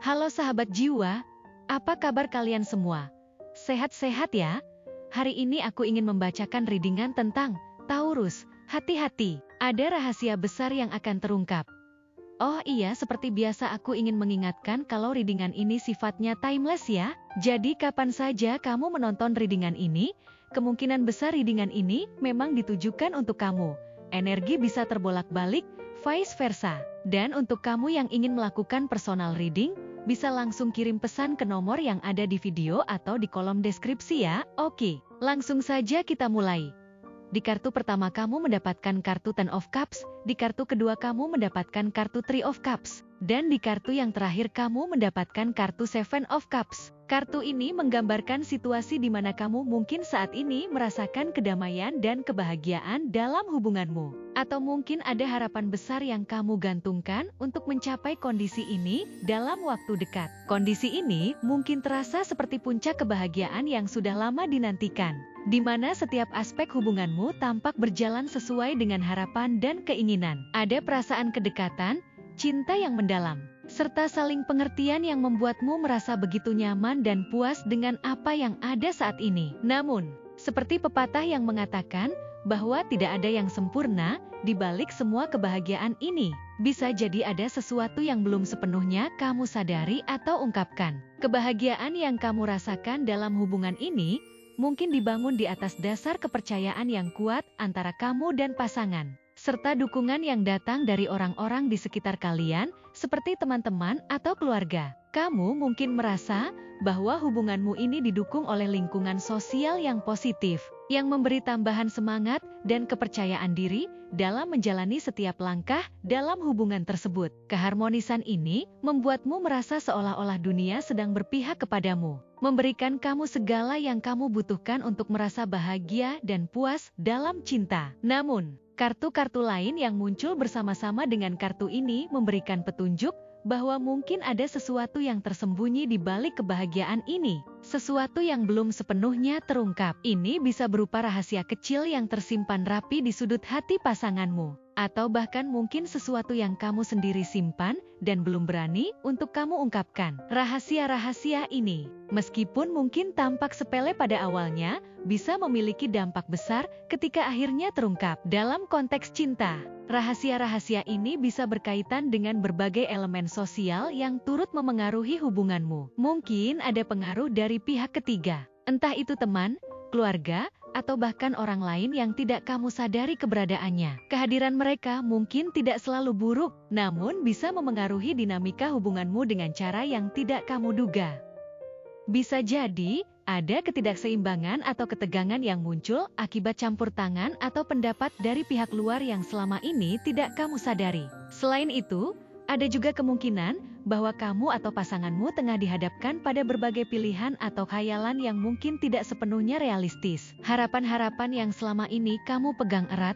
Halo sahabat jiwa, apa kabar kalian semua? Sehat-sehat ya? Hari ini aku ingin membacakan readingan tentang Taurus. Hati-hati, ada rahasia besar yang akan terungkap. Oh iya, seperti biasa aku ingin mengingatkan kalau readingan ini sifatnya timeless ya. Jadi kapan saja kamu menonton readingan ini, kemungkinan besar readingan ini memang ditujukan untuk kamu. Energi bisa terbolak-balik, vice versa. Dan untuk kamu yang ingin melakukan personal reading, bisa langsung kirim pesan ke nomor yang ada di video atau di kolom deskripsi ya. Oke, langsung saja kita mulai. Di kartu pertama kamu mendapatkan kartu Ten of Cups, di kartu kedua kamu mendapatkan kartu Three of Cups, dan di kartu yang terakhir kamu mendapatkan kartu Seven of Cups. Kartu ini menggambarkan situasi di mana kamu mungkin saat ini merasakan kedamaian dan kebahagiaan dalam hubunganmu. Atau mungkin ada harapan besar yang kamu gantungkan untuk mencapai kondisi ini dalam waktu dekat. Kondisi ini mungkin terasa seperti puncak kebahagiaan yang sudah lama dinantikan, di mana setiap aspek hubunganmu tampak berjalan sesuai dengan harapan dan keinginan. Ada perasaan kedekatan, cinta yang mendalam, serta saling pengertian yang membuatmu merasa begitu nyaman dan puas dengan apa yang ada saat ini. Namun, seperti pepatah yang mengatakan bahwa tidak ada yang sempurna, di balik semua kebahagiaan ini, bisa jadi ada sesuatu yang belum sepenuhnya kamu sadari atau ungkapkan. Kebahagiaan yang kamu rasakan dalam hubungan ini mungkin dibangun di atas dasar kepercayaan yang kuat antara kamu dan pasangan, serta dukungan yang datang dari orang-orang di sekitar kalian, seperti teman-teman atau keluarga. Kamu mungkin merasa bahwa hubunganmu ini didukung oleh lingkungan sosial yang positif, yang memberi tambahan semangat dan kepercayaan diri dalam menjalani setiap langkah dalam hubungan tersebut. Keharmonisan ini membuatmu merasa seolah-olah dunia sedang berpihak kepadamu, memberikan kamu segala yang kamu butuhkan untuk merasa bahagia dan puas dalam cinta. Namun, kartu-kartu lain yang muncul bersama-sama dengan kartu ini memberikan petunjuk bahwa mungkin ada sesuatu yang tersembunyi di balik kebahagiaan ini, sesuatu yang belum sepenuhnya terungkap. Ini bisa berupa rahasia kecil yang tersimpan rapi di sudut hati pasanganmu, atau bahkan mungkin sesuatu yang kamu sendiri simpan dan belum berani untuk kamu ungkapkan. Rahasia-rahasia ini, meskipun mungkin tampak sepele pada awalnya, bisa memiliki dampak besar ketika akhirnya terungkap. Dalam konteks cinta, rahasia-rahasia ini bisa berkaitan dengan berbagai elemen sosial yang turut memengaruhi hubunganmu. Mungkin ada pengaruh dari pihak ketiga, entah itu teman, keluarga, atau bahkan orang lain yang tidak kamu sadari keberadaannya. Kehadiran mereka mungkin tidak selalu buruk, namun bisa memengaruhi dinamika hubunganmu dengan cara yang tidak kamu duga. Bisa jadi ada ketidakseimbangan atau ketegangan yang muncul akibat campur tangan atau pendapat dari pihak luar yang selama ini tidak kamu sadari. Selain itu, ada juga kemungkinan bahwa kamu atau pasanganmu tengah dihadapkan pada berbagai pilihan atau khayalan yang mungkin tidak sepenuhnya realistis. Harapan-harapan yang selama ini kamu pegang erat,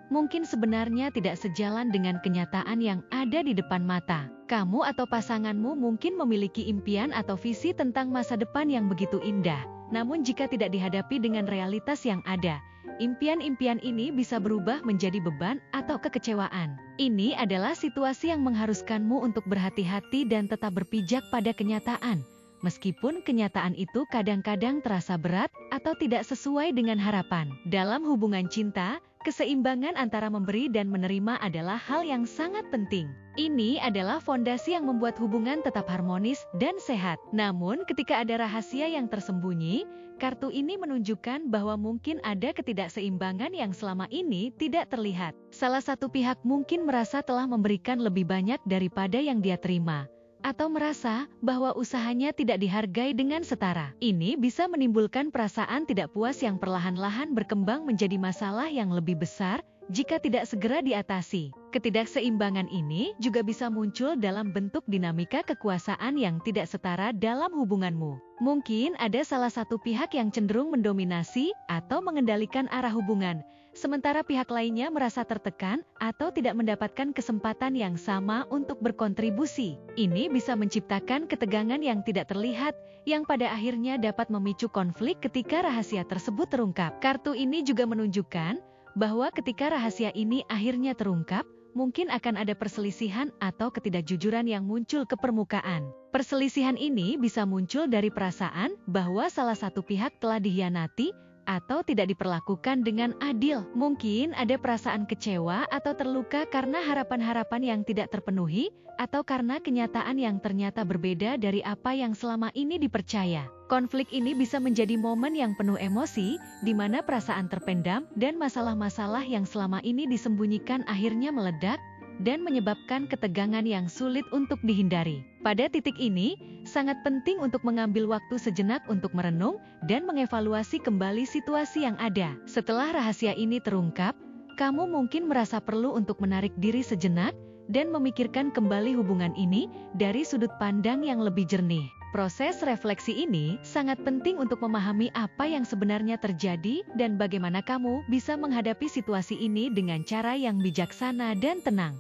mungkin sebenarnya tidak sejalan dengan kenyataan yang ada di depan mata. Kamu atau pasanganmu mungkin memiliki impian atau visi tentang masa depan yang begitu indah. Namun jika tidak dihadapi dengan realitas yang ada, impian-impian ini bisa berubah menjadi beban atau kekecewaan. Ini adalah situasi yang mengharuskanmu untuk berhati-hati dan tetap berpijak pada kenyataan. Meskipun kenyataan itu kadang-kadang terasa berat atau tidak sesuai dengan harapan. Dalam hubungan cinta, keseimbangan antara memberi dan menerima adalah hal yang sangat penting. Ini adalah fondasi yang membuat hubungan tetap harmonis dan sehat. Namun, ketika ada rahasia yang tersembunyi, kartu ini menunjukkan bahwa mungkin ada ketidakseimbangan yang selama ini tidak terlihat. Salah satu pihak mungkin merasa telah memberikan lebih banyak daripada yang dia terima, atau merasa bahwa usahanya tidak dihargai dengan setara. Ini bisa menimbulkan perasaan tidak puas yang perlahan-lahan berkembang menjadi masalah yang lebih besar jika tidak segera diatasi. Ketidakseimbangan ini juga bisa muncul dalam bentuk dinamika kekuasaan yang tidak setara dalam hubunganmu. Mungkin ada salah satu pihak yang cenderung mendominasi atau mengendalikan arah hubungan, sementara pihak lainnya merasa tertekan atau tidak mendapatkan kesempatan yang sama untuk berkontribusi. Ini bisa menciptakan ketegangan yang tidak terlihat, yang pada akhirnya dapat memicu konflik ketika rahasia tersebut terungkap. Kartu ini juga menunjukkan bahwa ketika rahasia ini akhirnya terungkap, mungkin akan ada perselisihan atau ketidakjujuran yang muncul ke permukaan. Perselisihan ini bisa muncul dari perasaan bahwa salah satu pihak telah dikhianati atau tidak diperlakukan dengan adil. Mungkin ada perasaan kecewa atau terluka karena harapan-harapan yang tidak terpenuhi, atau karena kenyataan yang ternyata berbeda dari apa yang selama ini dipercaya. Konflik ini bisa menjadi momen yang penuh emosi, di mana perasaan terpendam dan masalah-masalah yang selama ini disembunyikan akhirnya meledak dan menyebabkan ketegangan yang sulit untuk dihindari. Pada titik ini, sangat penting untuk mengambil waktu sejenak untuk merenung dan mengevaluasi kembali situasi yang ada. Setelah rahasia ini terungkap, kamu mungkin merasa perlu untuk menarik diri sejenak dan memikirkan kembali hubungan ini dari sudut pandang yang lebih jernih. Proses refleksi ini sangat penting untuk memahami apa yang sebenarnya terjadi dan bagaimana kamu bisa menghadapi situasi ini dengan cara yang bijaksana dan tenang.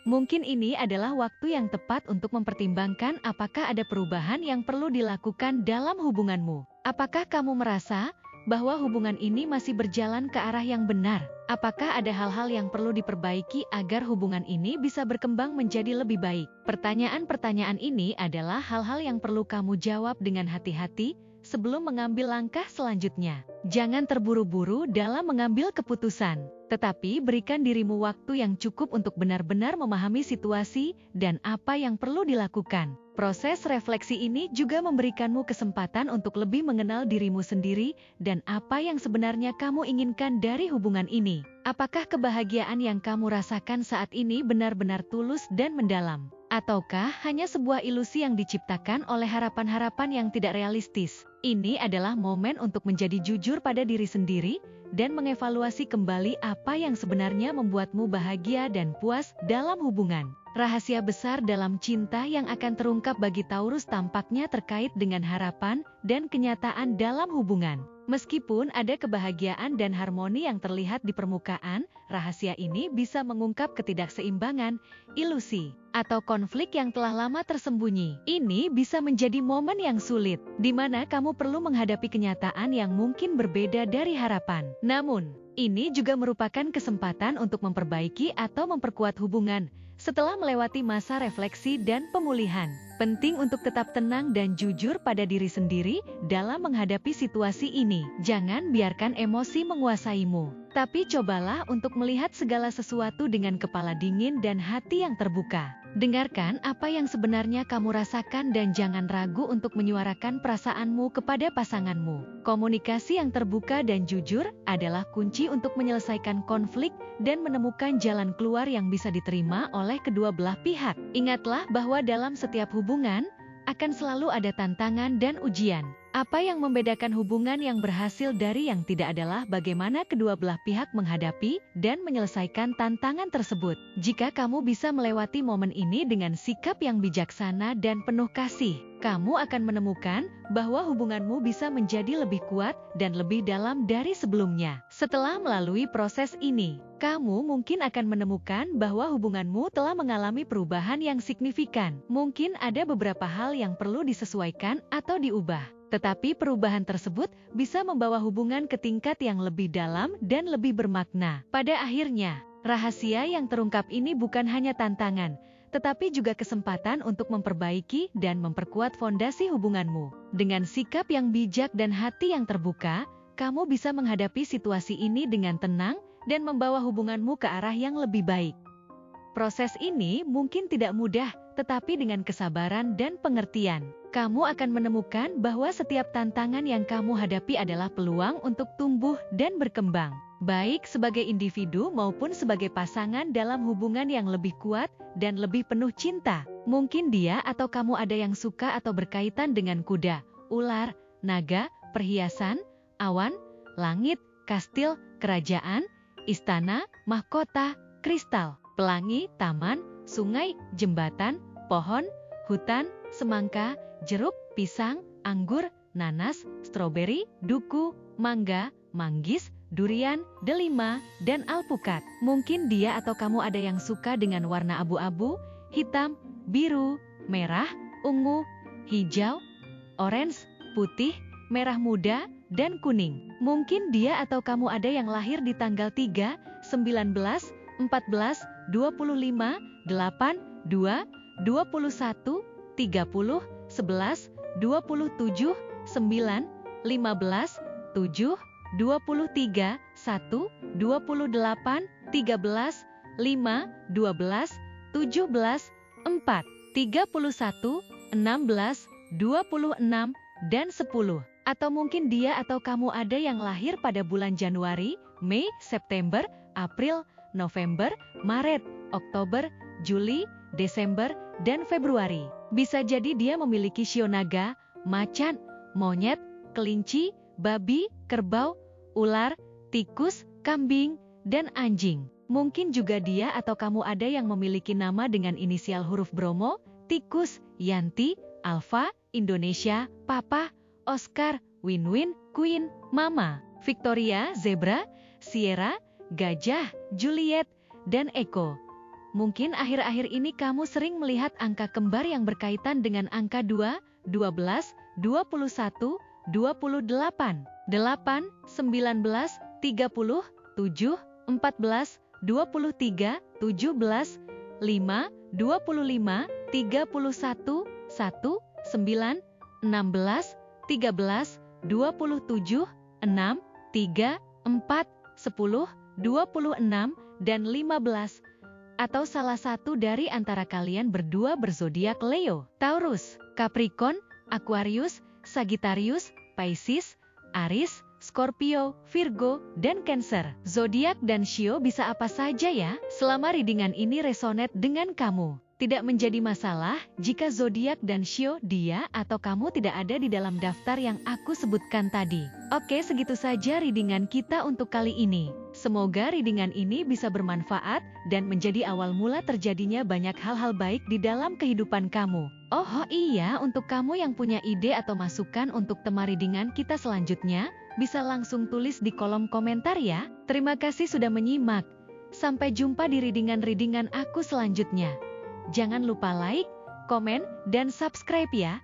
Mungkin ini adalah waktu yang tepat untuk mempertimbangkan apakah ada perubahan yang perlu dilakukan dalam hubunganmu. Apakah kamu merasa bahwa hubungan ini masih berjalan ke arah yang benar? Apakah ada hal-hal yang perlu diperbaiki agar hubungan ini bisa berkembang menjadi lebih baik? Pertanyaan-pertanyaan ini adalah hal-hal yang perlu kamu jawab dengan hati-hati sebelum mengambil langkah selanjutnya. Jangan terburu-buru dalam mengambil keputusan, tetapi berikan dirimu waktu yang cukup untuk benar-benar memahami situasi dan apa yang perlu dilakukan. Proses refleksi ini juga memberikanmu kesempatan untuk lebih mengenal dirimu sendiri dan apa yang sebenarnya kamu inginkan dari hubungan ini. Apakah kebahagiaan yang kamu rasakan saat ini benar-benar tulus dan mendalam? Ataukah hanya sebuah ilusi yang diciptakan oleh harapan-harapan yang tidak realistis? Ini adalah momen untuk menjadi jujur pada diri sendiri dan mengevaluasi kembali apa yang sebenarnya membuatmu bahagia dan puas dalam hubungan. Rahasia besar dalam cinta yang akan terungkap bagi Taurus tampaknya terkait dengan harapan dan kenyataan dalam hubungan. Meskipun ada kebahagiaan dan harmoni yang terlihat di permukaan, rahasia ini bisa mengungkap ketidakseimbangan, ilusi, atau konflik yang telah lama tersembunyi. Ini bisa menjadi momen yang sulit, di mana kamu perlu menghadapi kenyataan yang mungkin berbeda dari harapan. Namun, ini juga merupakan kesempatan untuk memperbaiki atau memperkuat hubungan setelah melewati masa refleksi dan pemulihan. Penting untuk tetap tenang dan jujur pada diri sendiri dalam menghadapi situasi ini. Jangan biarkan emosi menguasaimu, tapi cobalah untuk melihat segala sesuatu dengan kepala dingin dan hati yang terbuka. Dengarkan apa yang sebenarnya kamu rasakan dan jangan ragu untuk menyuarakan perasaanmu kepada pasanganmu. Komunikasi yang terbuka dan jujur adalah kunci untuk menyelesaikan konflik dan menemukan jalan keluar yang bisa diterima oleh kedua belah pihak. Ingatlah bahwa dalam setiap hubungan akan selalu ada tantangan dan ujian. Apa yang membedakan hubungan yang berhasil dari yang tidak adalah bagaimana kedua belah pihak menghadapi dan menyelesaikan tantangan tersebut. Jika kamu bisa melewati momen ini dengan sikap yang bijaksana dan penuh kasih, kamu akan menemukan bahwa hubunganmu bisa menjadi lebih kuat dan lebih dalam dari sebelumnya. Setelah melalui proses ini, kamu mungkin akan menemukan bahwa hubunganmu telah mengalami perubahan yang signifikan. Mungkin ada beberapa hal yang perlu disesuaikan atau diubah, tetapi perubahan tersebut bisa membawa hubungan ke tingkat yang lebih dalam dan lebih bermakna. Pada akhirnya, rahasia yang terungkap ini bukan hanya tantangan, tetapi juga kesempatan untuk memperbaiki dan memperkuat fondasi hubunganmu. Dengan sikap yang bijak dan hati yang terbuka, kamu bisa menghadapi situasi ini dengan tenang dan membawa hubunganmu ke arah yang lebih baik. Proses ini mungkin tidak mudah, tetapi dengan kesabaran dan pengertian, kamu akan menemukan bahwa setiap tantangan yang kamu hadapi adalah peluang untuk tumbuh dan berkembang, baik sebagai individu maupun sebagai pasangan dalam hubungan yang lebih kuat dan lebih penuh cinta. Mungkin dia atau kamu ada yang suka atau berkaitan dengan kuda, ular, naga, perhiasan, awan, langit, kastil, kerajaan, istana, mahkota, kristal, pelangi, taman, sungai, jembatan, pohon, hutan, semangka, jeruk, pisang, anggur, nanas, stroberi, duku, mangga, manggis, durian, delima, dan alpukat. Mungkin dia atau kamu ada yang suka dengan warna abu-abu, hitam, biru, merah, ungu, hijau, orange, putih, merah muda, dan kuning. Mungkin dia atau kamu ada yang lahir di tanggal 3, 19, 14, 25, 8, 2, 21, 30, 11, 27, 9, 15, 7, 23, 1, 28, 13, 5, 12, 17, 4, 31, 16, 26, dan 10. Atau mungkin dia atau kamu ada yang lahir pada bulan Januari, Mei, September, April, November, Maret, Oktober, Juli, Desember, dan Februari. Bisa jadi dia memiliki shio naga, macan, monyet, kelinci, babi, kerbau, ular, tikus, kambing, dan anjing. Mungkin juga dia atau kamu ada yang memiliki nama dengan inisial huruf Bromo, tikus, Yanti, Alfa, Indonesia, Papa, Oscar, Win-Win, Queen, Mama, Victoria, Zebra, Sierra, Gajah, Juliet, dan Eko. Mungkin akhir-akhir ini kamu sering melihat angka kembar yang berkaitan dengan angka 2, 12, 21, 28, 8, 19, 30, 7, 14, 23, 17, 5, 25, 31, 1, 9, 16, 13, 27, 6, 3, 4, 10, 26, dan 15. Atau salah satu dari antara kalian berdua berzodiak Leo, Taurus, Capricorn, Aquarius, Sagittarius, Pisces, Aries, Scorpio, Virgo, dan Cancer. Zodiak dan shio bisa apa saja ya? Selama readingan ini resonate dengan kamu, tidak menjadi masalah jika zodiak dan shio dia atau kamu tidak ada di dalam daftar yang aku sebutkan tadi. Oke, segitu saja readingan kita untuk kali ini. Semoga readingan ini bisa bermanfaat dan menjadi awal mula terjadinya banyak hal-hal baik di dalam kehidupan kamu. Oh iya, untuk kamu yang punya ide atau masukan untuk tema readingan kita selanjutnya, bisa langsung tulis di kolom komentar ya. Terima kasih sudah menyimak. Sampai jumpa di readingan-readingan aku selanjutnya. Jangan lupa like, komen, dan subscribe ya.